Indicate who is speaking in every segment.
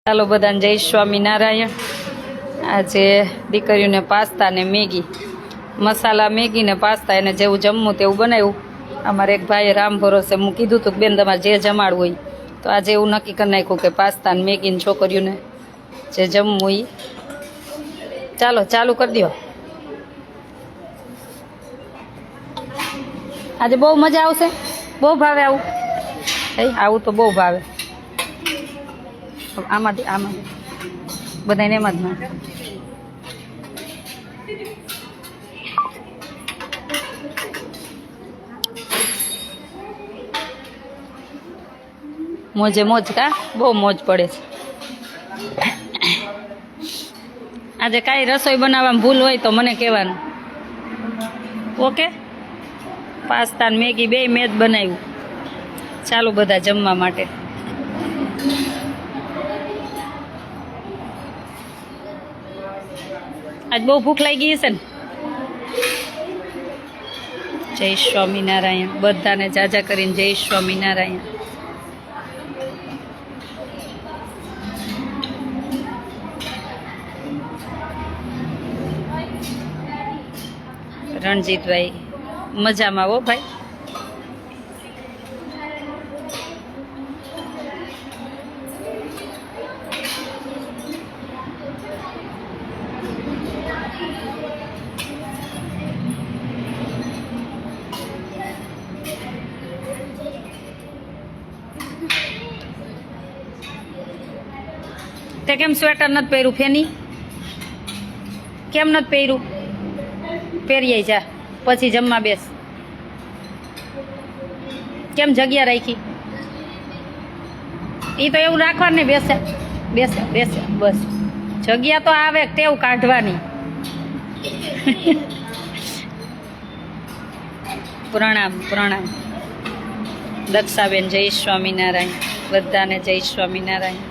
Speaker 1: ચાલો બધાને જય સ્વામિનારાયણ। આજે દીકરીઓને પાસ્તા ને મેગી, મસાલા મેગી ને પાસ્તા એને જેવું જમવું તેવું બનાવ્યું। અમારે એક ભાઈએ રામ ભરોસે હું કીધું હતું કે બેન તમારે જે જમાડવું હોય, તો આજે એવું નક્કી કરી નાખ્યું કે પાસ્તા ને મેગી ને છોકરીઓને જે જમવું એ ચાલો ચાલુ કરી દો। આજે બહુ મજા આવશે, બહુ ભાવે આવું, આવું તો બહુ ભાવે। આમાંથી બધાને એમ જ ના મોજે મોજ કા બહુ મોજ પડે છે। આજે કાંઈ રસોઈ બનાવવામાં ભૂલ હોય તો મને કહેવાનું, ઓકે? પાસ્તા ને મેગી બે મેં જ બનાવ્યું। ચાલો બધા જમવા માટે। આજ બહુ ભૂખ લાગી હશે ને? જય સ્વામિનારાયણ બધાને જાજા કરીને જય સ્વામિનારાયણ। રણજીતભાઈ મજામાં હો ભાઈ। તે કેમ સ્વેટર નથી પહેર્યું? ફેની કેમ નથી પહેર્યું? પહેરીએ જા, પછી જમવા બેસ। કેમ જગ્યા રાખી? એ તો એવું રાખવાનું ને, બેસે બેસે બેસે બસ। જગ્યા તો આવે, ટેવ કાઢવાની। પ્રણામ પ્રણામ દક્ષાબેન જય સ્વામિનારાયણ બધાને જય સ્વામિનારાયણ।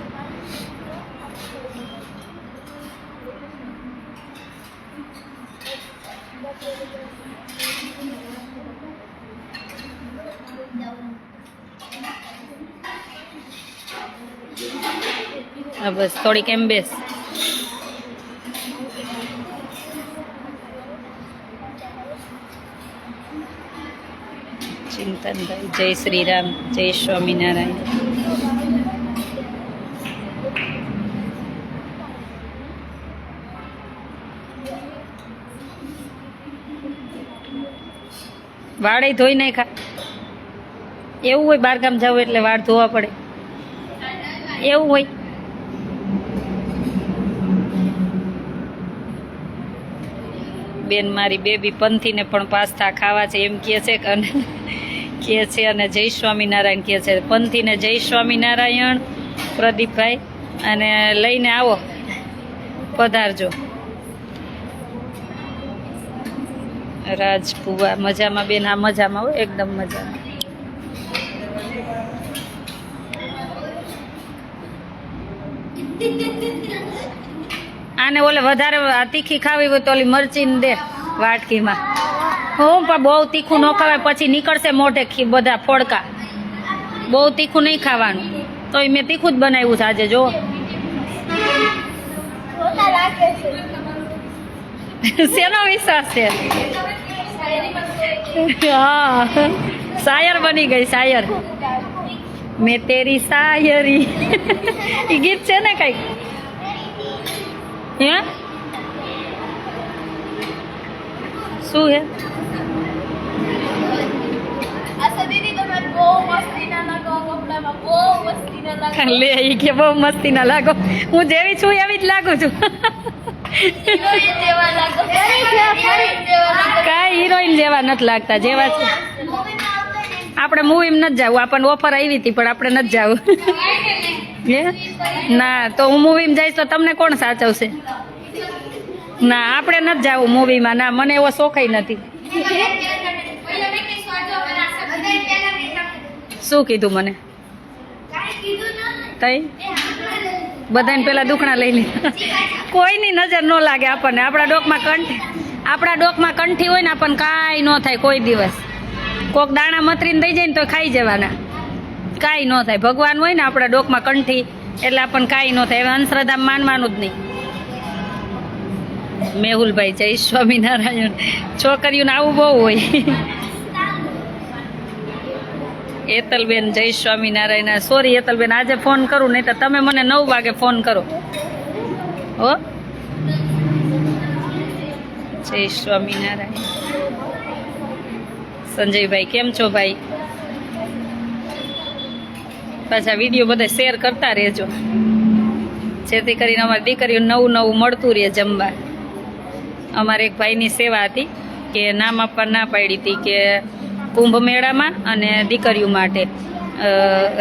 Speaker 1: બસ થોડીક એમ બેસ। ચિંતનભાઈ જય શ્રી રામ જય સ્વામિનારાયણ। વાળે ધોઈ નાખા, એવું હોય બહારગામ જવું એટલે વાળ ધોવા પડે, એવું હોય? બેન મારી બેબી પંથીને પણ પાસ્તા ખાવા છે એમ કહે છે કે અને જય સ્વામિનારાયણ કહે છે। પંથીને જય સ્વામિનારાયણ પ્રદીપભાઈ, અને લઈને આવો, પધારજો। રાજપુવા મજામાં બેન? આ મજામાં હો, એકદમ મજામાં। આને ઓલે વધારે તીખી ખાવી હોય તો ઓલી મરચીને દે વાટકીમાં। હું પણ બહુ તીખું ન ખવાય, પછી નીકળશે મોઢે બધા ફોડકા। બહુ તીખું નહીં ખાવાનું, તો મેં તીખું જ બનાવ્યું છે આજે। જો શેનો વિશ્વાસ છે? હા, શાયર બની ગઈ, શાયર। મેં તેરી શાયરી એ ગીત છે ને કઈક, હે શું હે? લે ઈ કે બહુ મસ્તી ના લાગો, હું જેવી છું એવી જ લાગુ છું। કાંઈ હિરોઈન જેવા નથી લાગતા, જેવા છે। આપણે મૂવીમાં નથી જવું, આપણને ઓફર આવી હતી પણ આપણે નથી જવું। હે ના, તો હું મૂવીમાં જઈશ તો તમને કોણ સાચવશે? ના, આપણે નથી જવું મૂવીમાં, ના મને એવો શોખ નથી। શું કીધું મને? તઈ બધાને પેલા દુખણા લઈ લીધા। કોઈની નજર ન લાગે આપણને, આપણા ડોકમાં કંઠી હોય ને આપણને કાંઈ ન થાય કોઈ દિવસ। કોક દાણા મતરીને દઈ જાય ને તો ખાઈ જવાના, કાંઈ ન થાય। ભગવાન હોય ને આપણા ડોકમાં કંઠી એટલે આપણને કાંઈ ન થાય. હવે અંધશ્રદ્ધા માનવાનું જ નહીં. મેહુલભાઈ જય સ્વામિનારાયણ. છોકરીઓને આવું બહુ હોય. એતલબેન જય સ્વામિનારાયણ. સોરી એતલબેન, આજે ફોન કરું, નહીં તો તમે મને 9 વાગે ફોન કરો હો. જય સ્વામિનારાયણ. સંજયભાઈ કેમ છો ભાઈ? પાછા વિડીયો બધા શેર કરતા રહેજો, જેથી કરીને અમારી દીકરીઓ નવું મળતું રહે જમવા. અમારે એક ભાઈની સેવા હતી કે નામ આપવા ના પાડી હતી કે કુંભ મેળામાં અને દીકરીઓ માટે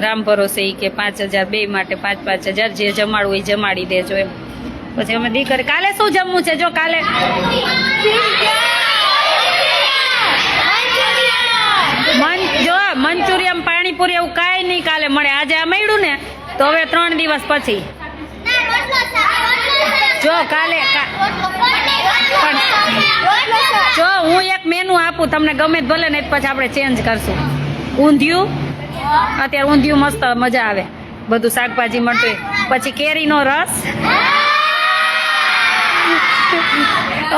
Speaker 1: રામ ભરોસે કે 5000 બે માટે 5,000 જે જમાડવું એ જમાડી દેજો એમ. પછી અમે દીકરી કાલે શું જમવું છે? જો કાલે મંચુરિયમ પાણીપુરી એવું કાંઈ નહીં કાલે મળે. આજે આ મળ્યું ને તો હવે 3 દિવસ પછી જો કાલે જો હું એક મેનુ આપું તમને, ગમે ભલે ને પછી આપણે ચેન્જ કરશું. ઊંધિયું, અત્યારે ઊંધિયું મસ્ત મજા આવે, બધું શાકભાજી મળતું. પછી કેરીનો રસ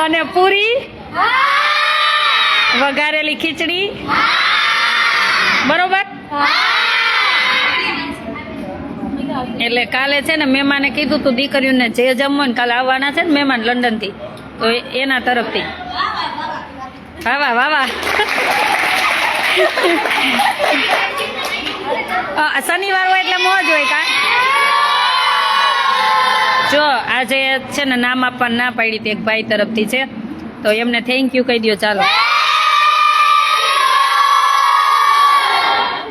Speaker 1: અને પૂરી, વઘારેલી ખીચડી, બરોબર. એટલે કાલે છે ને મહેમાને કીધું તું દીકરીઓને જે જમવું ને કાલે આવવાના છે ને મહેમાન લંડનથી, તો એના તરફથી વાવા વાવા. શનિવાર હોય એટલે મોજ હોય કા. જો આજે છે ને નામ આપવાનું ના પાડી હતી એક ભાઈ તરફથી છે, તો એમને થેન્ક યુ કહી દો. ચાલો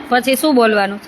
Speaker 1: પછી શું બોલવાનું?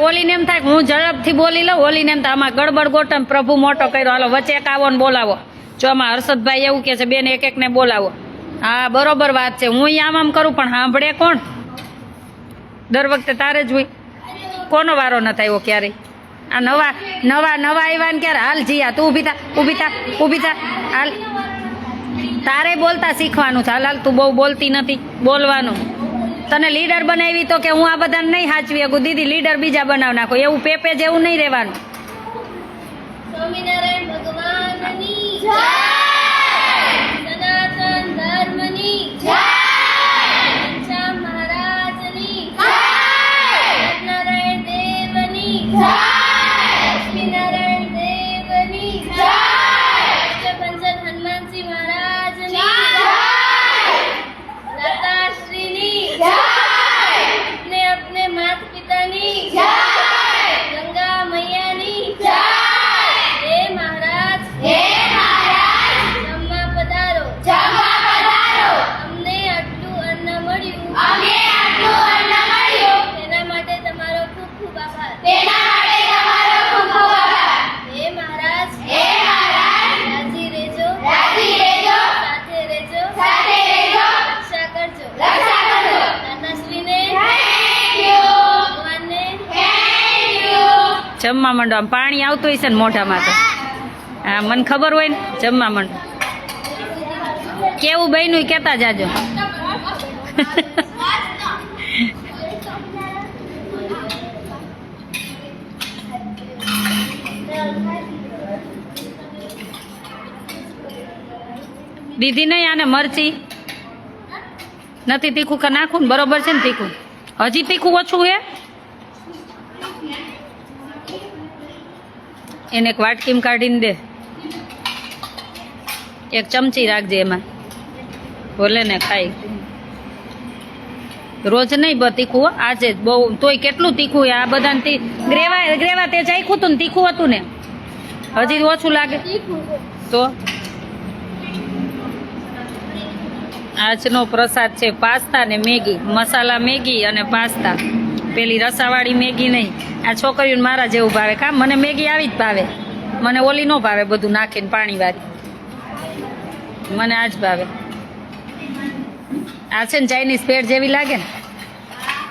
Speaker 1: ઓલીને એમ થાય હું ઝડપથી બોલી લઉં, ઓલીને એમ થાય આમાં ગડબડ ગોટમ પ્રભુ મોટો કર્યો, હાલો વચ્ચે એક આવો ને બોલાવો. જો આમાં હર્ષદભાઈ એવું કે છે બેન એક ને બોલાવો. હા બરોબર વાત છે, હું અહીંયા આમ કરું પણ સાંભળે કોણ? દર વખતે તારે જ હોય, કોનો વારો ન થાય ક્યારેય. આ નવા આવ્યા ને ક્યારે હાલ જીયા તું ઊભી થા હાલ. તારે બોલતા શીખવાનું છે. હાલ તું બહુ બોલતી નથી, બોલવાનું. તને લીડર બનાવી તો કે હું આ બધાને નહીં સાચવી શકું, દીદી લીડર બીજા બનાવ નાખો, એવું પેપે જેવું નહીં રહેવાનું.
Speaker 2: સ્વામિનારાયણ ભગવાનની જય, સનાતન ધર્મની જય, ઘનશ્યામ મહારાજની જય, સત્યનારાયણ દેવની જય, લક્ષ્મીનારાયણ દેવની જય, અષ્ટભંજન હનુમાનજી મહારાજની જય, લતાશ્રીની જય, अपने माता पिता ની જય, ગંગા મૈયાની જય, હે મહારાજ જમવા પધારો, અમને આટલું અન્ન મળ્યું, તેના માટે તમારો ખૂબ ખૂબ આભાર. હે મહારાજ રાજી રહેજો, સાથે રહેજો, રક્ષા કરજો. દાદાશ્રીને
Speaker 1: જમવા માંડો. આમ પાણી આવતું હશે ને મોઢામાં તો. હા મને ખબર હોય ને. જમવા માંડો. કેવું બન્યું કેતા જાજો. દીદી નહીં આને મરચી નથી તીખું કે નાખું ને બરોબર છે ને તીખું? હજી તીખું ઓછું હે? એને એક વાટકીમાં કાઢીને દે, એક ચમચી રાખજે એમાં, ભલે ને ખાઈ. રોજ નહીં બસ તીખું હો, આજે જ બહુ. તોય કેટલું તીખું આ બધાને. ગ્રેવા તે ચાખ્યું હતું ને, તીખું હતું ને, હજી ઓછું લાગે તો. આજનો પ્રસાદ છે પાસ્તા ને મેગી, મસાલા મેગી અને પાસ્તા. પેલી રસાવાળી મેગી નહીં. આ છોકરીઓને મારા જેવું ભાવે. કા મને મેગી આવી જ ભાવે, મને ઓલી ન ભાવે બધું નાખીને પાણીવાળી, મને આ જ ભાવે. આ છે ને ચાઇનીઝ પેટ જેવી લાગે ને,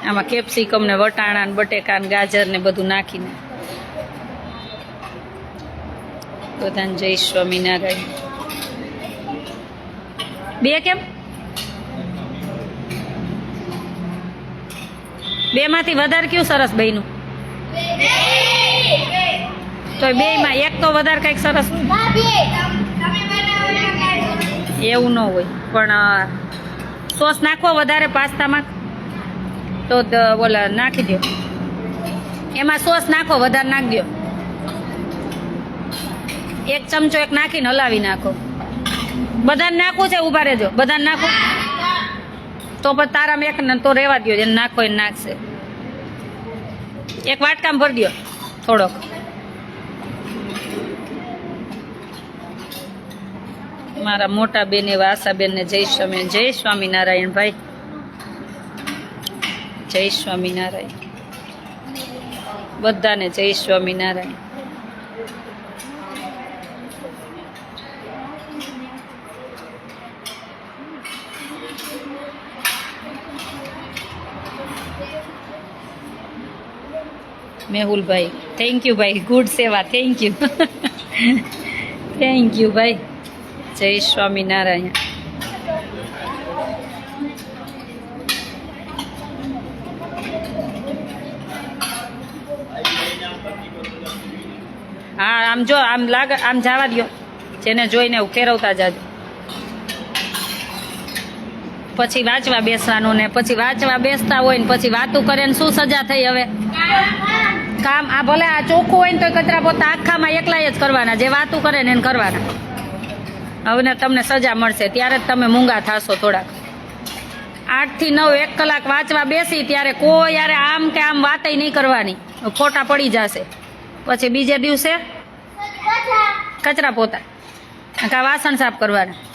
Speaker 1: આમાં કેપ્સિકમ ને વટાણા ને બટેકા ને ગાજર ને બધું નાખીને. બધાને જય સ્વામિનારાયણ. બે કેમ? બે માંથી વધારે કયું સરસ બન્યું? તો બે માં એક તો વધારે કઈક સરસ. એવું ન હોય, પણ સોસ નાખવો વધારે પાસ્તામાં તો બોલા નાખી દો. એમાં સોસ નાખો વધારે, નાખી દો. એક ચમચો એક નાખીને હલાવી નાખો. બધાને નાખવું છે? ઉભા રહેજો. બધાને નાખો તો પછી તારામાં એક ને તો રહેવા દો, એને નાખો એને નાખશે. એક વાટકામાં ભરી દો થોડોક. મારા મોટા બેન એવા આશાબેન ને જય સ્વામિનારાયણ ભાઈ. જય સ્વામિનારાયણ બધાને, જય સ્વામિનારાયણ. મેહુલભાઈ થેન્ક યુ ભાઈ, ગુડ સેવા, થેન્ક યુ. થેન્ક યુ ભાઈ. જય સ્વામિનારાયણ. હા આમ જો, આમ લાગે, આમ જવા દો. જેને જોઈને ફેરવતા જાજો. પછી વાંચવા બેસવાનું ને પછી વાંચવા બેસતા હોય ને પછી વાતું કરે ને શું સજા થઈ હવે? કામ આ ભલે આ ચોખ્ખું હોય ને તો કચરા પોતા આખામાં એકલા જ કરવાના, જે વાતું કરે ને એને કરવાના. હવે ને તમને સજા મળશે, ત્યારે જ તમે મૂંગા થશો થોડાક. 8 થી 9 1 કલાક વાંચવા બેસી ત્યારે કોઈ યારે આમ કે આમ વાતય નહીં કરવાની, ખોટા પડી જશે. પછી બીજે દિવસે કચરા પોતા કા વાસણ સાફ કરવાના.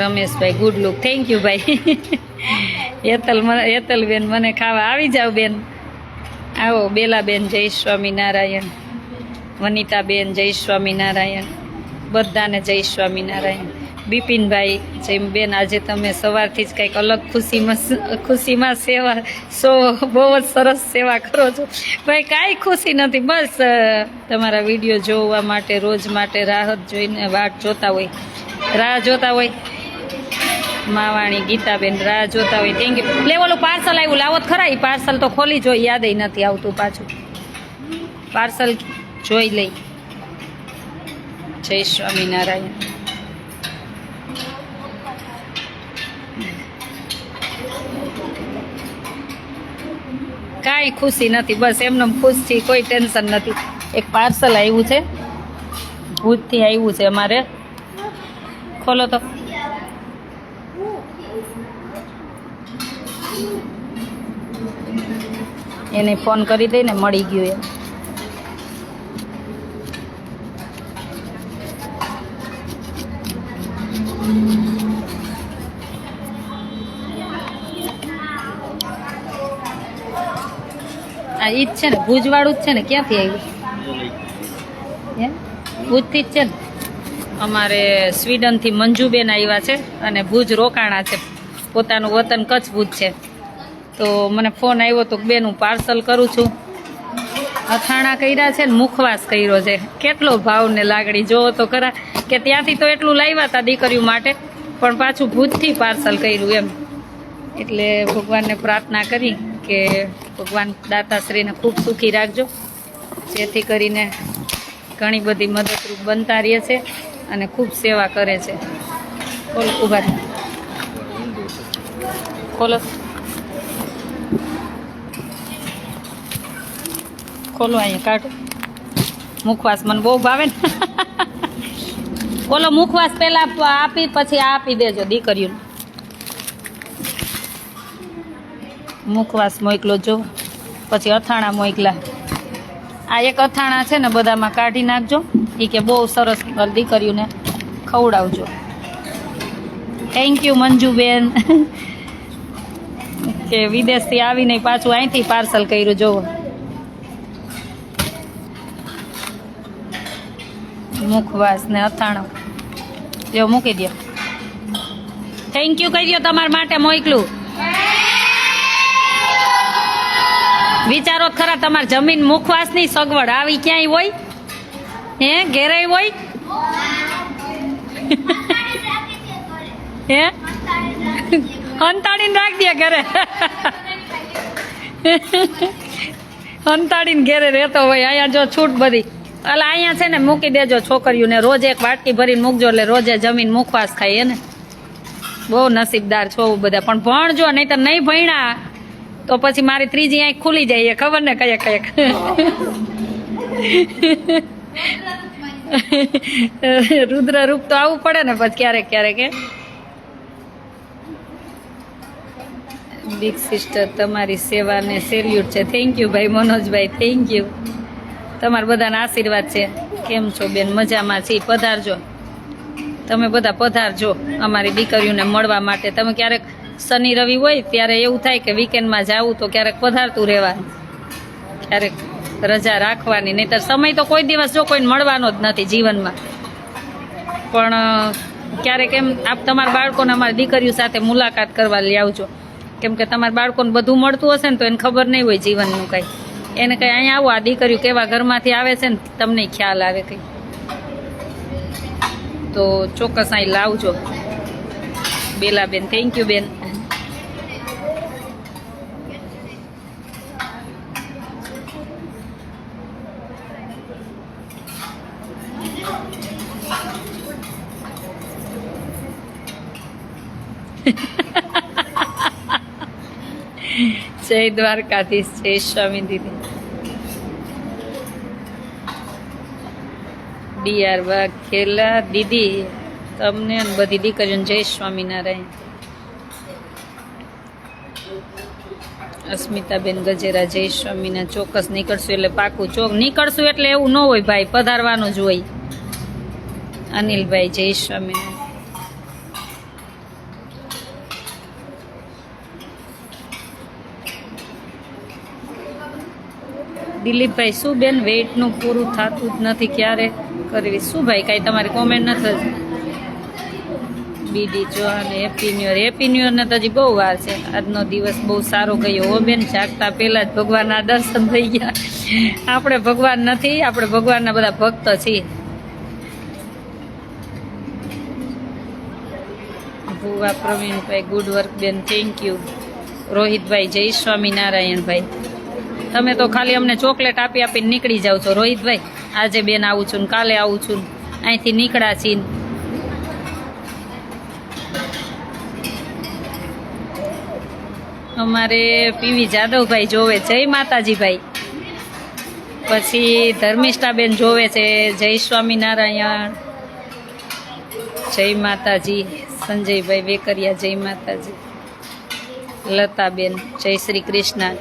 Speaker 1: Rameshbhai good look, thank you ભાઈ. હેતલ બેન મને ખાવા આવી જાવ બેન, આવો. બેલાબેન જય સ્વામિનારાયણ. વનિતાબેન જય સ્વામિનારાયણ. બધાને જય સ્વામિનારાયણ. બિપિનભાઈ જય બેન, આજે તમે સવારથી જ કંઈક અલગ ખુશીમાં સેવા બહુ જ સરસ સેવા કરો છો ભાઈ. કાંઈ ખુશી નથી, બસ તમારા વિડીયો જોવા માટે રોજ માટે રાહ જોઈને રાહ જોતા હોય. માવાણી ગીતાબેન રાહ જોતા હોય, થેન્ક યુ. લે ઓલું પાર્સલ આવ્યું, લાવો જ ખરા. એ પાર્સલ તો ખોલી જોઈ, યાદ નથી આવતું પાછું. પાર્સલ જોઈ લઈ. જય સ્વામિનારાયણ. કાંઈ ખુશી નથી, બસ એમને ખુશ છે, કોઈ ટેન્શન નથી. એક પાર્સલ આવ્યું છે, ભુજથી આવ્યું છે અમારે. ખોલો તો. એને ફોન કરી દઈને મળી ગયું એમ. આ ઈ જ છે ને, ભુજવાળું જ છે ને. ક્યાંથી આવ્યું? ભુજથી જ છે ને. અમારે સ્વીડનથી મંજુબેન આવ્યા છે અને ભુજ રોકાણા છે. પોતાનું વતન કચ્છ ભુજ છે. તો મને ફોન આવ્યો તો બેન હું પાર્સલ કરું છું. અથાણા કર્યા છે ને મુખવાસ કર્યો છે. કેટલો ભાવ ને લાગણી જોવો તો ખરા, કે ત્યાંથી તો એટલું લાવ્યા હતા દીકરીઓ માટે, પણ પાછું ભુજથી પાર્સલ કર્યું એમ. એટલે ભગવાનને પ્રાર્થના કરી કે ભગવાન દાતાશ્રીને ખૂબ સુખી રાખજો, જેથી કરીને ઘણી બધી મદદરૂપ બનતા રહે છે અને ખૂબ સેવા કરે છે. બોલ ઉભા ખોલો ખોલો, અહીંયા કાઢો. મુખવાસ મને બહુ ભાવે ને. બોલો મુખવાસ પહેલા આપી પછી આ આપી દેજો દીકરીઓને. મુખવાસ મોકલો જો, પછી અથાણા મોકલા. આ એક અથાણા છે ને બધામાં કાઢી નાખજો. એ કે બહુ સરસ દીકરીઓને ખવડાવજો. Thank you Manjuben. કે વિદેશથી આવીને પાછું અહીંથી પાર્સલ કર્યું જોવો. મુખવાસ ને અથાણું જો મૂકી દો. થેન્ક યુ કહી દો તમારા માટે મોકલું. વિચારો ખરા તમારી જમીન મુખવાસની સગવડ આવી ક્યાંય હોય? હે ઘેરે હોય? હે હંતાડીને રાખ દે ઘરે. હંતાડીને ઘેરે રહેતો હોય. અહીંયા જો છૂટ બધી એટલે અહીંયા છે ને મૂકી દેજો છોકરીઓને. રોજ એક વાટકી ભરીને મૂકજો એટલે રોજે જમીન મુખવાસ ખાય. એને બહુ નસીબદાર છો બધા. પણ ભણજો, નહીં તો નહીં ભણ્યા તો પછી મારી ત્રીજી આંખ ખુલી જાય. એ ખબર ને કયા કયા. રુદ્ર રૂપ તો આવવું પડે ને પછી ક્યારેક ક્યારેક. બિગ સિસ્ટર તમારી સેવાને સેલ્યુટ છે. થેન્ક યુ ભાઈ મનોજભાઈ, થેન્ક યુ. તમારા બધાના આશીર્વાદ છે. કેમ છો બેન? મજામાં છીએ. પધારજો, તમે બધા પધારજો અમારી દીકરીઓને મળવા માટે. તમે ક્યારેક શનિ રવિ હોય ત્યારે એવું થાય કે વીકેન્ડમાં જાવું તો ક્યારેક પધારતું રહેવાનું, ક્યારેક રજા રાખવાની. નહીંતર સમય તો કોઈ દિવસ જો કોઈને મળવાનો જ નથી જીવનમાં. પણ ક્યારેક એમ આપ તમારા બાળકોને અમારી દીકરીઓ સાથે મુલાકાત કરવા લઈ આવજો. કેમ કે તમારા બાળકોને બધું મળતું હશે ને તો એને ખબર નહીં હોય જીવનનું કંઈ. એને કંઈ અહીંયા આવો, આ દીકરીઓ કેવા ઘરમાંથી આવે છે ને તમને ખ્યાલ આવે કંઈ. તો ચોક્કસ અહીં લાવજો. બેલાબેન થેન્ક યુ બેન. જય દ્વારકાધીશ. જય સ્વામી દીદી. ડીઆર વાઘ ખેલા દીદી તમને અને બધી દીકરીઓને જય સ્વામિનારાયણ. અસ્મિતાબેન ગજેરા જય સ્વામિનારાયણ. ચોક્કસ નીકળશું એટલે પાકું. નીકળશું એટલે એવું ન હોય ભાઈ, પધારવાનું જ હોય. અનિલભાઈ જય સ્વામિનારાયણ. દિલીપભાઈ શું બેન વેઇટનું પૂરું થતું જ નથી, ક્યારે કરવી? શું ભાઈ કાંઈ તમારી કોમેન્ટ નથી. BD Chauhan happy new year. Happy new year ને તો હજી બહુ વાર છે. આજનો દિવસ બહુ સારો ગયો હો બેન. જાગતા પહેલાં જ ભગવાનના દર્શન થઈ ગયા. આપણે ભગવાન નથી, આપણે ભગવાનના બધા ભક્ત છીએ. ભુવા પ્રવીણભાઈ ગુડ વર્ક બેન, થેન્ક યુ. રોહિતભાઈ જય સ્વામિનારાયણ ભાઈ. તમે તો ખાલી અમને ચોકલેટ આપી આપીને નીકળી જાઓ છો રોહિતભાઈ. આજે બેન આવું છું ને કાલે આવું છું ને અહીંથી નીકળ્યા છીએ. અમારે પીવી જાદવભાઈ જોવે. જય માતાજી ભાઈ. પછી ધર્મિષ્ઠાબેન જોવે છે. જય સ્વામિનારાયણ. જય માતાજી. સંજયભાઈ વેકરિયા જય માતાજી. લતાબેન જય શ્રી કૃષ્ણ.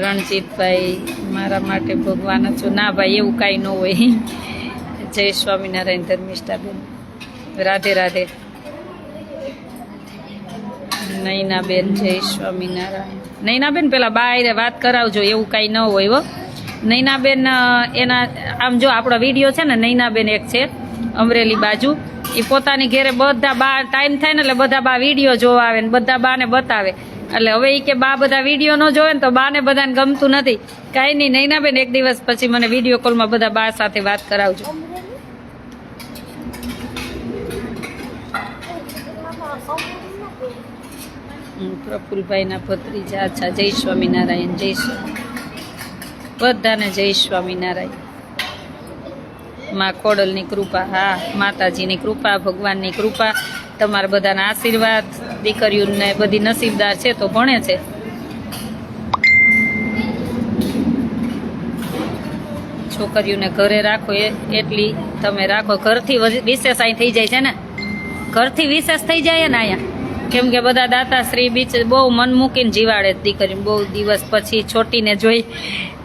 Speaker 1: રણજીતભાઈ મારા માટે ભગવાન છો. ના ભાઈ એવું કાંઈ ન હોય. જય સ્વામિનારાયણ. ધર્મિષ્ઠાબેન રાધે રાધે. નૈનાબેન જય સ્વામિનારાયણ. નૈનાબેન પેલા બાયરે વાત કરાવજો, એવું કાંઈ ન હોય હો. નૈનાબેન એના આમ જો આપણો વિડીયો છે ને, નૈનાબેન એક છે અમરેલી બાજુ, એ પોતાની ઘેરે બધા બા ટાઈમ થાય ને એટલે બધા બા વિડીયો જોવા આવે ને બધા બાને બતાવે. એટલે હવે એ કે બા બધા વિડીયો ન જોવે ને તો બાને બધાને ગમતું નથી. કાંઈ નહીં નૈનાબેન, એક દિવસ પછી મને વિડીયો કોલમાં બધા બા સાથે વાત કરાવજો. પ્રફુલભાઈના ભત્રીજા. અચ્છા જય સ્વામિનારાયણ. જય સ્વામી બધાને. જય સ્વામિનારાયણ. માં ખોડલની કૃપા, હા માતાજીની કૃપા, ભગવાનની કૃપા, તમારા બધાના આશીર્વાદ. દીકરીઓને બધી નસીબદાર છે તો ભણે છે. છોકરીઓને ઘરે રાખો એટલી તમે રાખો. ઘરથી વિશેષ અહીં થઈ જાય છે ને, ઘરથી વિશેષ થઈ જાય ને અહીંયા. કેમ કે બધા દાતાશ્રી બીચ બહુ મન મૂકીને જીવાડે દીકરી. બહુ દિવસ પછી છોટીને જોઈ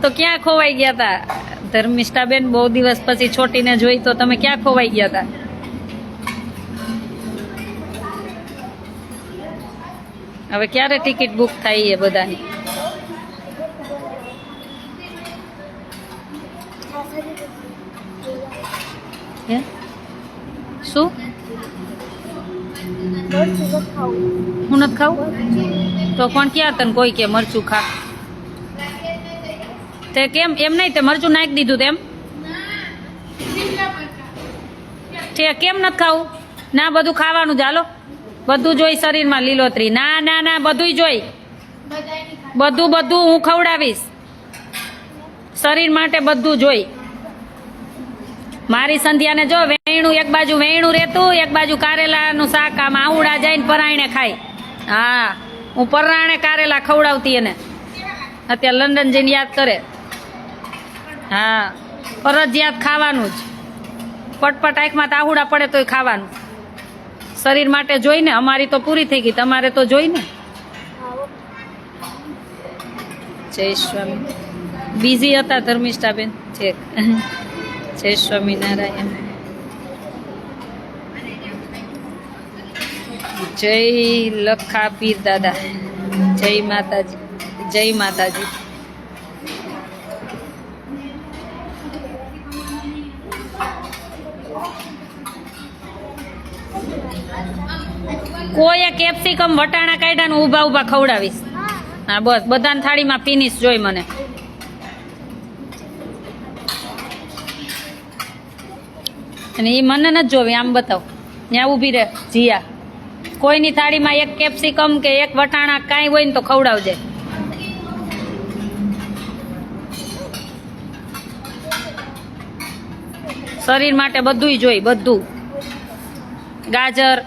Speaker 1: તો ક્યાં ખોવાઈ ગયા હતા ધર્મિષ્ઠાબેન? બહુ દિવસ પછી છોટીને જોઈ તો તમે ક્યાં ખોવાઈ ગયા હતા? હવે ક્યારે ટિકિટ બુક થાય એ બધાની? હે શું? હું નથી ખાવું તો પણ ક્યાં તને કોઈ કે મરચું ખા? તે કેમ એમ નહીં, તે મરચું નાખી દીધું તેમ તે કેમ નથી ખાવું? ના બધું ખાવાનું ચાલો, બધું જોઈ શરીરમાં લીલોતરી. ના ના ના બધું જોઈ, બધું બધું હું ખવડાવીશ શરીર માટે, બધું જોઈ. મારી સંધ્યાને જો વેણું, એક બાજુ વેણું રહેતું, એક બાજુ કારેલાનું શાક. આમ આવડા જઈને પરાયણે ખાય. હા હું પરાયણે કારેલા ખવડાવતી એને. અત્યારે લંડન જઈને યાદ કરે. હા ફરજિયાત ખાવાનું જ. પટપટ આંખમાં તાહુડા પડે તોય ખાવાનું. શરીર માટે જોઈને. અમારી તો પૂરી થઈ ગઈ, તમારે તો જોઈને. જય સ્વામી. બિઝી હતા ધર્મિષ્ઠાબેન? છે. જય સ્વામિનારાયણ. જય લખા પીર દાદા. જય માતાજી, જય માતાજી. કોઈએ કેપ્સિકમ વટાણા કાઢ્યા ને ઊભા ઊભા ખવડાવીશ. હા બસ બધાની થાળીમાં ફિનિશ જોઈ મને. અને એ મને નથી જોવી. આમ બતાવ, ત્યાં ઊભી રહે જીયા. કોઈની થાળીમાં એક કેપ્સિકમ કે એક વટાણા કાંઈ હોય ને તો ખવડાવજે. શરીર માટે બધુંય જોઈ, બધું. ગાજર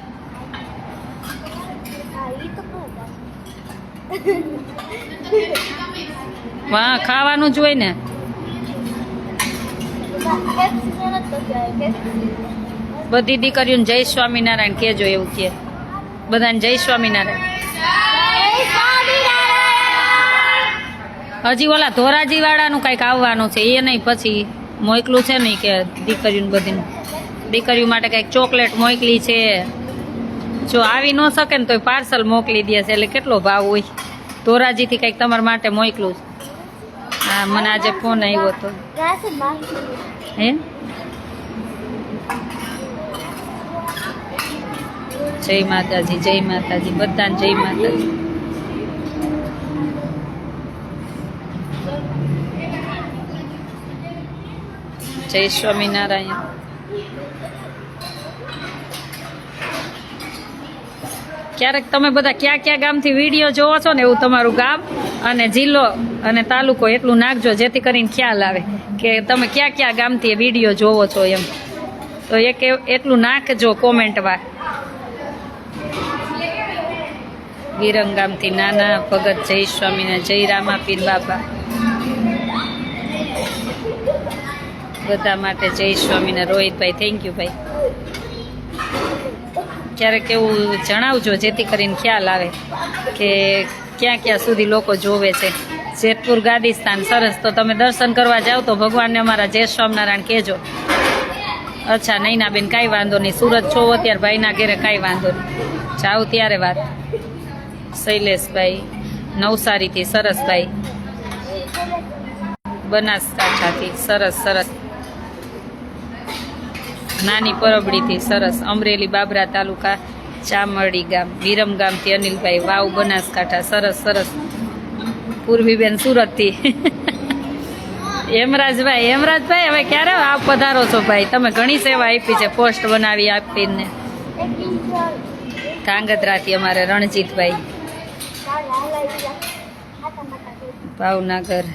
Speaker 1: વાહ ખાવાનું જ હોય ને. બધી દીકરીઓને જય સ્વામિનારાયણ કહેજો, એવું કે બધાને જય સ્વામિનારાયણ. હજી ઓલા ધોરાજી વાળાનું કંઈક આવવાનું છે એ નહીં, પછી મોકલું છે નહીં કે દીકરીઓને બધી દીકરીઓ માટે કંઈક ચોકલેટ મોકલી છે. જો આવી ન શકે ને તો પાર્સલ મોકલી દે છે, એટલે કેટલો ભાવ હોય. ધોરાજીથી કંઈક તમારા માટે મોકલું છે. હા મને આજે ફોન આવ્યો હતો. હે જય માતાજી, જય માતાજી, બધાને જય માતાજી. જય સ્વામિનારાયણ. ક્યારેક તમે બધા ક્યાં ક્યાં ગામથી વિડીયો જોવો છો ને એવું તમારું ગામ અને જિલ્લો અને તાલુકો એટલું નાખજો, જેથી કરીને ખ્યાલ આવે કે તમે ક્યાં ક્યાં ગામથી વિડીયો જોવો છો એમ. તો એક એટલું નાખજો કોમેન્ટમાં. વિરંગામથી નાના ભગત જય સ્વામીને જય રામાપીર બાપા. બધા માટે જય સ્વામીને. રોહિતભાઈ થેન્ક યુ ભાઈ. ક્યારેક એવું જણાવજો જેથી કરીને ખ્યાલ આવે કે ક્યાં ક્યાં સુધી લોકો જોવે છે. જેતપુર ગાદીસ્તાન સરસ. તો તમે દર્શન કરવા જાઓ તો ભગવાનને અમારા જય સ્વામિનારાયણ કહેજો. અચ્છા નૈનાબેન કાંઈ વાંધો નહીં. સુરત છો અત્યારે ભાઈના ઘેરે કાંઈ વાંધો નહીં, જાઓ ત્યારે વાત. શૈલેષભાઈ નવસારીથી સરસભાઈ. બનાસકાંઠાથી સરસ સરસ. નાની પરબડીથી સરસ. અમરેલી બાબરા તાલુકા ચામરડી ગામ. વિરમગામથી અનિલભાઈ. વાવ બનાસકાંઠા સરસ સરસ. પૂર્વીબેન સુરતથી. હેમરાજભાઈ હવે ક્યારે આપ પધારો છો ભાઈ? તમે ઘણી સેવા આપી છે, પોસ્ટ બનાવી આપીને. ધાંગધ્રાથી અમારે રણજીતભાઈ. ભાવનગર,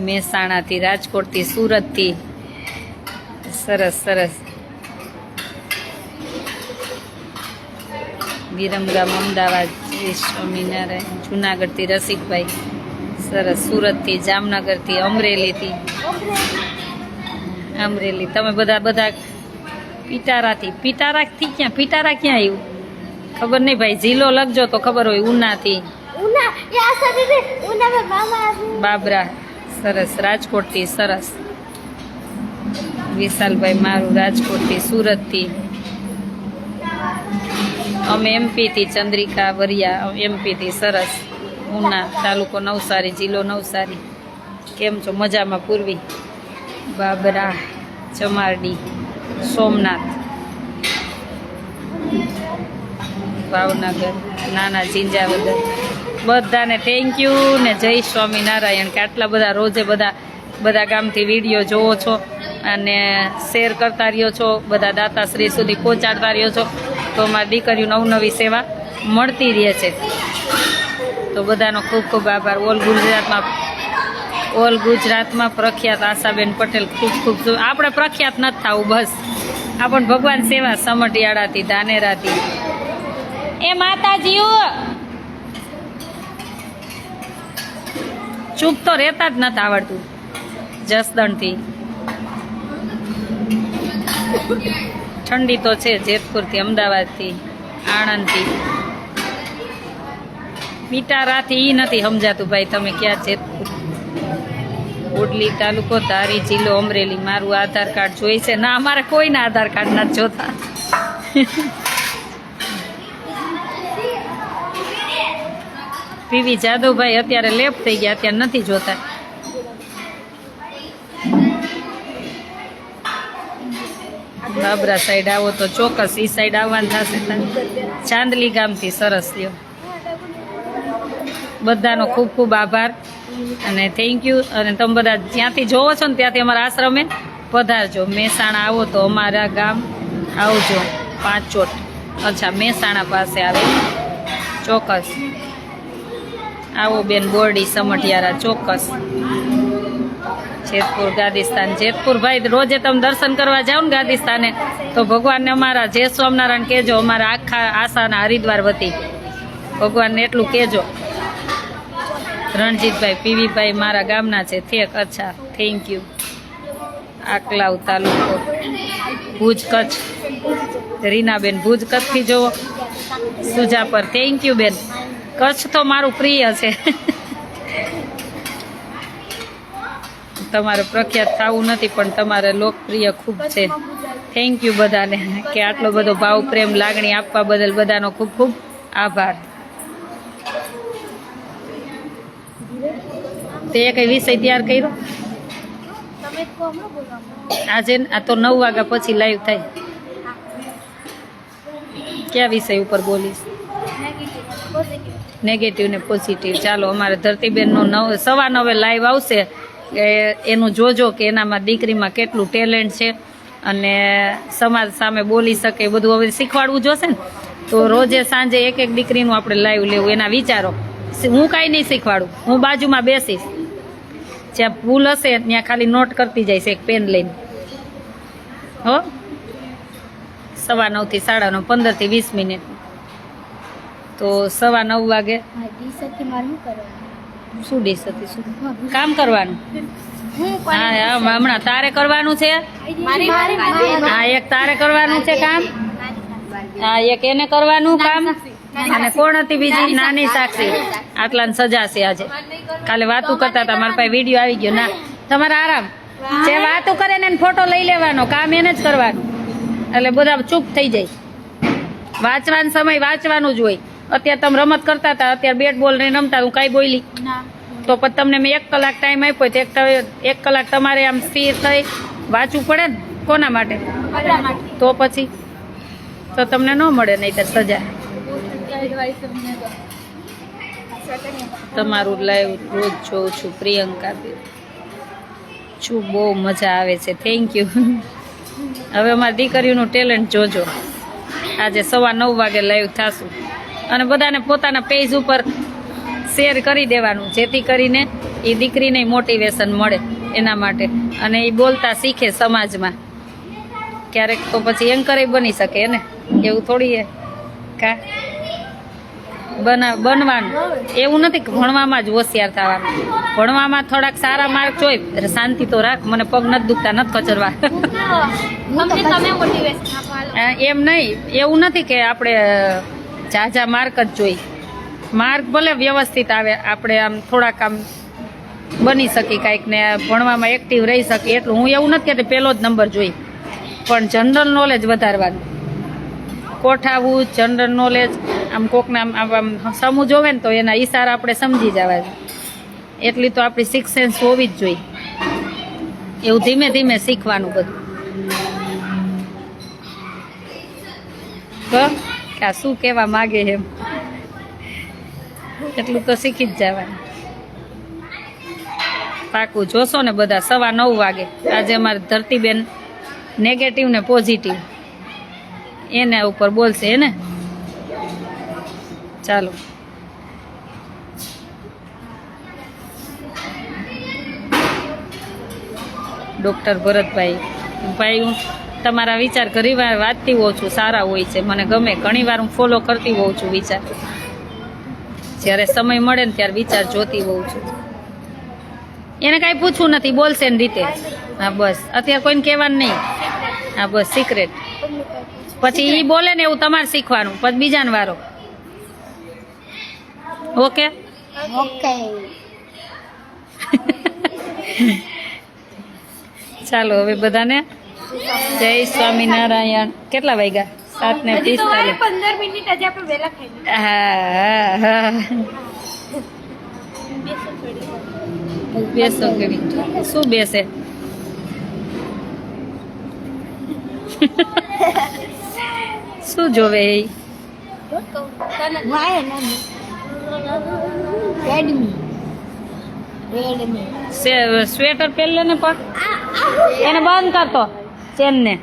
Speaker 1: મહેસાણાથી, રાજકોટથી, સુરતથી સરસ સરસ. વિરમગામ અમદાવાદ. જય સ્વામિનારાયણ. જુનાગઢથી રસિકભાઈ. સરસ. સુરતથી, જામનગરથી, અમરેલીથી. અમરેલી. તમે બધા પીટારાથી. પીટારાથી ક્યાં? પીટારા ક્યાં આવ્યું ખબર નહીં ભાઈ. જિલ્લો લખજો તો ખબર હોય. ઉનાથી. બાબરા. સરસ. રાજકોટથી. સરસ. વિશાલભાઈ મારું રાજકોટથી. સુરતથી. અમે એમપીથી. ચંદ્રિકા વરિયા એમપીથી. સરસ. ઉના તાલુકો નવસારી, જિલ્લો નવસારી. કેમ છો? મજામાં. પૂર્વી. બાબરા, ચમારડી, સોમનાથ, ભાવનગર, નાના ઝીંઝાવદર. બધાને થેન્ક યુ ને જય સ્વામિનારાયણ કે આટલા બધા રોજે બધા ગામથી વિડીયો જોવો છો અને શેર કરતા રહ્યો છો, બધા દાતાશ્રી સુધી પહોંચાડતા રહ્યો છો, તો અમારી દીકરીઓ નવનવી સેવા મળતી રહે છે. તો બધાનો ખૂબ ખૂબ આભાર. ઓલ ગુજરાતમાં પ્રખ્યાત આશાબેન પટેલ. ખૂબ ખૂબ આપણે પ્રખ્યાત નથી થવું, બસ આપણને ભગવાન સેવા. સમઢિયાળાથી, ધાનેરાથી. એ માતાજીઓ ચૂપ તો રહેતા જ નથી આવડતું. જસદણથી. ઠંડી તો છે. જેતપુરથી, અમદાવાદથી, આણંદથી. પીટારાથી ઈ નથી સમજાતું ભાઈ. તમે ક્યાં? જેતપુર. ઓડલી તાલુકો, ધારી જિલ્લો, અમરેલી. મારું આધાર કાર્ડ જોઈ છે? ના, અમારે કોઈના આધાર કાર્ડ નથી જોતા. પીવી જાદવભાઈ અત્યારે લેપ થઈ ગયા, અત્યારે નથી જોતા. બાબરા સાઈડ આવો તો ચોક્કસ ઈ સાઈડ આવવાનું થશે. ચાંદલી ગામથી. સરસ. લ્યો, બધાનો ખૂબ ખૂબ આભાર અને થેન્ક યુ. અને તમે બધા જ્યાંથી જોવો છો ને ત્યાંથી અમારા આશ્રમે પધારજો. મહેસાણા આવો તો અમારા ગામ આવજો. પાંચોટ. અચ્છા, મહેસાણા પાસે આવે. ચોક્કસ આવો બેન. બોરડી, સમઢિયારા. ચોક્કસ. જેતપુર, ગાદીસ્તાન. જેતપુર ભાઈ રોજે તમે દર્શન કરવા જાઓ ને ગાદીસ્તાને તો ભગવાનને અમારા જય સ્વામિનારાયણ કહેજો. અમારા આખા આશાના હરિદ્વાર વતી ભગવાનને એટલું કહેજો. રણજીતભાઈ, પીવીભાઈ મારા ગામના છે. થેક. અચ્છા, થેન્ક યુ. આકલાવ તાલુકો, ભુજ, કચ્છ. રીનાબેન ભુજ, કચ્છથી જોવો. સુજાપર. થેન્ક યુ બેન. કચ્છ તો મારું પ્રિય છે. તમારે પ્રખ્યાત થવું નથી પણ તમારે લોકપ્રિય ખૂબ છે. થેન્ક યુ બધાને કે આટલો બધો ભાવ, પ્રેમ, લાગણી આપવા બદલ બધાનો ખૂબ ખૂબ આભાર. તે કઈ વિષય તૈયાર કર્યો આજે? આ તો 9 વાગ્યા પછી લાઈવ થાય. કયા વિષય ઉપર બોલીશ? નેગેટિવ ને પોઝિટિવ. ચાલો, અમારે ધરતીબેનનો 9:15 લાઈવ આવશે. એનું જોજો કે એનામાં દીકરીમાં કેટલું ટેલેન્ટ છે અને સમાજ સામે બોલી શકે. બધું હવે શીખવાડવું જોશે ને. તો રોજે સાંજે એક દીકરીનું આપણે લાઈવ લેવું. એના વિચારો. હું કાંઈ નહીં શીખવાડું, હું બાજુમાં બેસીશ. જ્યાં ભૂલ હશે ત્યાં ખાલી નોટ કરતી જઈશ એક પેન લઈને. હો, 9:15 થી 9:30, 15 થી 20 મિનિટ. તો 9:15 વાગે શું ડીશ હતી? શું કામ કરવાનું? હા, હમણાં તારે કરવાનું છે. હા, એક તારે કરવાનું છે કામ. હા, એક એને કરવાનું કામ. અને કોણ હતી બીજી? નાની સાક્ષી. આટલાને સજા છે આજે. કાલે વાતું કરતા હતા, મારા પાસે વિડીયો આવી ગયો. ના, તમારે આરામ. જે વાતું કરે ને ફોટો લઈ લેવાનો, કામ એને જ કરવાનું. એટલે બધા ચૂપ થઈ જાય. વાંચવાનો સમય વાંચવાનું જ હોય. અત્યારે તમે રમત કરતા હતા, અત્યારે બેટ બોલ ને રમતા, હું કાંઈ બોલી તો પછી તમને મેં 1 કલાક ટાઈમ આપ્યો તો 1 કલાક તમારે આમ સ્થિર થઈ વાંચવું પડે ને. કોના માટે? તો પછી તો તમને ન મળે નહીંતર સજા. તમારું લાઈવ રોજ જોઉં છું. પ્રિયંકા છું, બહુ મજા આવે છે. Thank you. હવે અમારી દીકરીઓનું ટેલેન્ટ જોજો. આજે 9:15 વાગે લાઈવ થશું અને બધાને પોતાના પેજ ઉપર શેર કરી દેવાનું, જેથી કરીને એ દીકરીને મોટિવેશન મળે એના માટે અને એ બોલતા શીખે સમાજમાં. ક્યારેક તો પછી એન્કરે બની શકે ને, એવું થોડી હે કા બનવાનું. એવું નથી કે ભણવામાં જ હોશિયાર થવાનું. ભણવામાં થોડાક સારા માર્ક જોઈ, શાંતિ તો રાખ, મને પગ નથી દુખતા, નથી કચરવા.
Speaker 2: અમને તમે મોટિવેશન આપો હાલો.
Speaker 1: એમ નહીં, એવું નથી કે આપણે ઝાઝા માર્ક જ જોઈ. માર્ક ભલે વ્યવસ્થિત આવે, આપણે આમ થોડાક આમ બની શકી કાંઈક ને ભણવામાં એક્ટિવ રહી શકીએ એટલું. હું એવું નથી કહેતી પહેલો જ નંબર જોઈ, પણ જનરલ નોલેજ વધારવાનું. કોઠાવું જનરલ નોલેજ, આમ કોકને આમ સમૂહ જોવે ને તો એના ઈશારા આપણે સમજી જવા. એટલી તો આપણી સિક્સ સેન્સ હોવી જ જોઈએ. એવું ધીમે ધીમે શીખવાનું બધું. કે આ શું કહેવા માગે એમ, એટલું તો શીખી જ જવાનું. પાકું જોશો ને બધા 9:15 વાગે. આજે અમારે ધરતીબેન નેગેટિવ ને પોઝિટિવ એના ઉપર બોલશે ને. ચાલો ડૉક્ટર ભરતભાઈ, ભાઈ હું તમારા વિચાર ઘણી વાર વાંચતી હોઉં છું, સારા હોય છે, મને ગમે. ઘણી વાર હું ફોલો કરતી હોઉં છું વિચાર. જ્યારે સમય મળે ને ત્યારે વિચાર જોતી હોઉં છું. એને કાંઈ પૂછવું નથી, બોલશે ને રીતે. હા બસ, અત્યારે કોઈને કહેવાનું નહીં. હા બસ સિક્રેટ. પછી એ બોલે ને એવું તમારે શીખવાનું, પછી બીજાનો વારો. Okay
Speaker 2: okay.
Speaker 1: ચાલો હવે બધાને જય સ્વામિનારાયણ. કેટલા વાગ્યા? 7:45.
Speaker 2: 15 મિનિટ આજે આપણે વહેલા ખાઈ લઈએ.
Speaker 1: હા બેસો ઘડી. શું બેસે? શું જોવે એ? સ્વેટર પહેર લે ને, પણ એને બંધ કરતો ચેનને.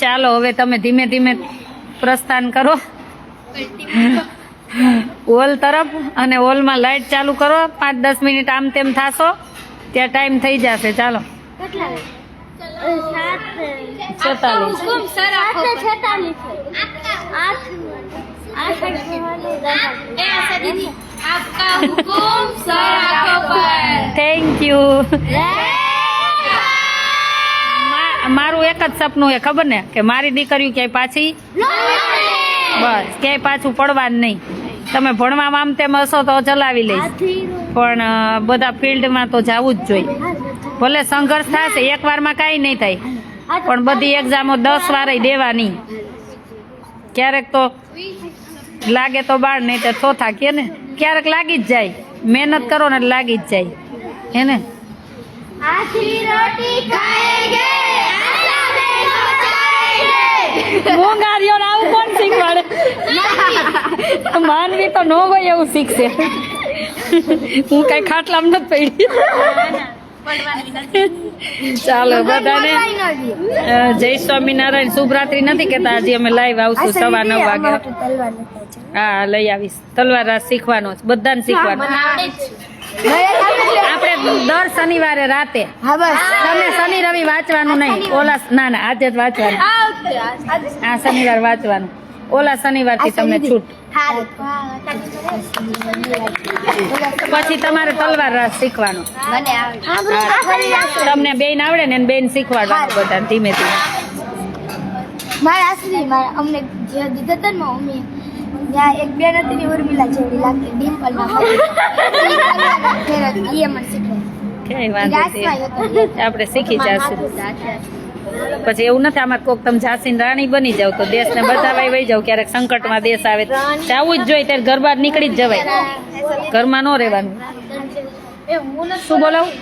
Speaker 1: ચાલો હવે તમે ધીમે ધીમે પ્રસ્થાન કરો હોલ તરફ, અને હોલમાં લાઈટ ચાલુ કરો. 5-10 મિનિટ આમ તેમ થાશો ત્યાં ટાઈમ થઈ જશે. ચાલો 46. Thank you. મારું એક જ સપનું એ ખબર ને, કે મારી દીકરીઓ ક્યાંય પાછી બસ ક્યાંય પાછું પડવાનું નહીં. તમે ભણવામાં આમ તેમ હશો તો ચલાવી લઈશ, પણ બધા ફિલ્ડમાં તો જવું જ જોઈએ. ભલે સંઘર્ષ થશે, એક વારમાં કાંઈ નહીં થાય, પણ બધી એક્ઝામો 10 વારે દેવાની. ક્યારેક તો લાગે તો બાર, નહીં તો ચોથા કે ને. ક્યારેક લાગી જ જાય, મહેનત કરો ને લાગી જ જાય હે ને. મોંઘારીઓ ને આવું કોણ શીખવાડે? માનવી તો ન હોય એવું શીખશે. હું કઈ ખાટલામ નથી પડી. ચાલો બધાને જય સ્વામિનારાયણ. શુભરાત્રી નથી કેતા, હજી અમે લાઈવ આવશું 9:15 વાગે. હા લઈ આવીશ. તલવાર રાસ શીખવાનો છે, બધાને શીખવાનો. આપણે દર શનિવારે રાતે. તમે શનિ રવિ વાંચવાનું નહીં. ઓલા ના આજે જ વાંચવાનું. આ શનિવાર વાંચવાનું, ઓલા શનિવારથી તમને છૂટ. પછી તમારે તલવાર રાસ શીખવાનો. તમને બેન આવડે ને, બેન શીખવાડવાનું બધા ધીમે ધીમે.
Speaker 2: મારા આશ્રી અમને જે દીધા હતા ને મમ્મી, ત્યાં એક બેન હતી ને, ઉર્મિલા જેવી લાગતી, ડિમ્પલ ના એ મને શીખવે.
Speaker 1: કઈ વાંધો નથી, આપણે શીખી જશું. પછી એવું નથી આમાં કોક તમે ઝાંસીની રાણી બની જાવ તો દેશને બચાવવા વહી જાવ. ક્યારેક સંકટમાં દેશ આવે જવું જ જોઈએ, ત્યારે ઘર બહાર નીકળી જ જવાય, ઘરમાં ન રહેવાનું. શું બોલાવું?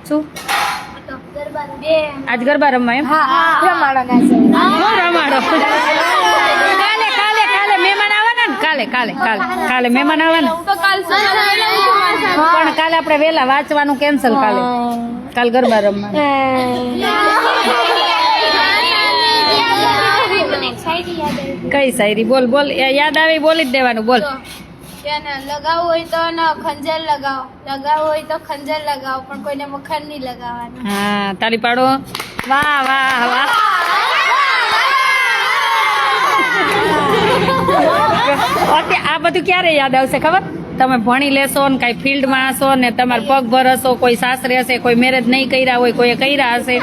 Speaker 1: શું આજ ગરબા રમવા? એમ રમાડો. કાલે કાલે કાલે મહેમાન આવવાના ને, કાલે કાલે કાલે કાલે મહેમાન આવવાના, પણ કાલે આપણે વહેલા વાંચવાનું કેન્સલ. કાલે ગરબા રમવા. કઈ શાયરી બોલ બોલ, યાદ આવે બોલી જ દેવાનું. બોલ
Speaker 2: એને લગાવવું હોય તો ખંજર લગાવો, લગાવવું હોય તો ખંજર લગાવો, પણ કોઈને મખણ નહીં લગાવવાનું.
Speaker 1: હા તાળી પાડો. વાહ વાહ વાહ. આ બધું ક્યારે યાદ આવશે ખબર? તમે ભણી લેશો ને કાંઈ ફિલ્ડમાં હશો ને તમારે પગભર હશો, કોઈ સાસરે હશે, કોઈ મેરેજ નહીં કર્યા હોય, કોઈએ કર્યા હશે,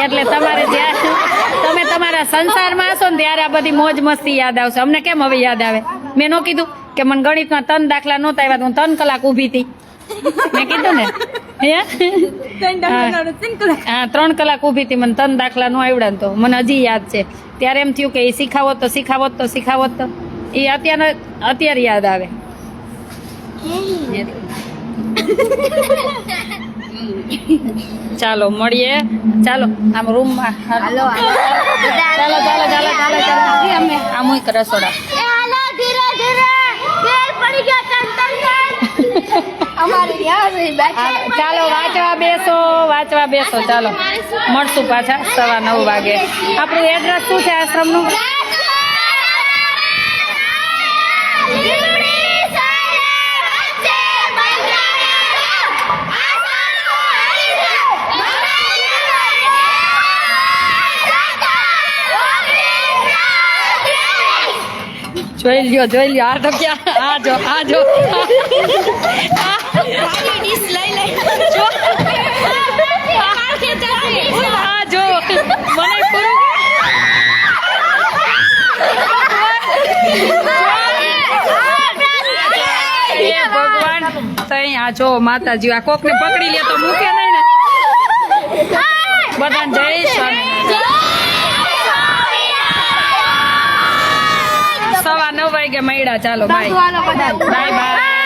Speaker 1: એટલે તમારે જ્યારે તમે તમારા સંસારમાં હશો ને ત્યારે આ બધી મોજ મસ્તી યાદ આવશે. અમને કેમ હવે યાદ આવે? મેં ન કીધું કે મને ગણિતમાં 3 દાખલા નહોતા આવ્યા, હું 3 કલાક ઊભી હતી. મેં કીધું ને હે? હા 3 કલાક ઊભી હતી, મને 3 દાખલા ન આવડ્યા ને તો મને હજી યાદ છે. ત્યારે એમ થયું કે એ શીખાવત તો એ અત્યારે યાદ આવે. ચાલો મળીએ, ચાલો આમ રૂમમાં. ચાલો આમ રસોડા. ચાલો વાંચવા બેસો. ચાલો મળશું પાછા 9:15 વાગે. આપણું એડ્રેસ શું છે આશ્રમનું? જોઈ લ્યો. આ તો ક્યાં? આ જો મને પૂરું ભગવાન. તઈ આ જો માતાજી આ કોક ને પકડી લે તો મૂકે નહીં ને. બધાને જય સ્વામિનારાયણ. 9:15 વાગે મળ્યા. ચાલો બાય બાય.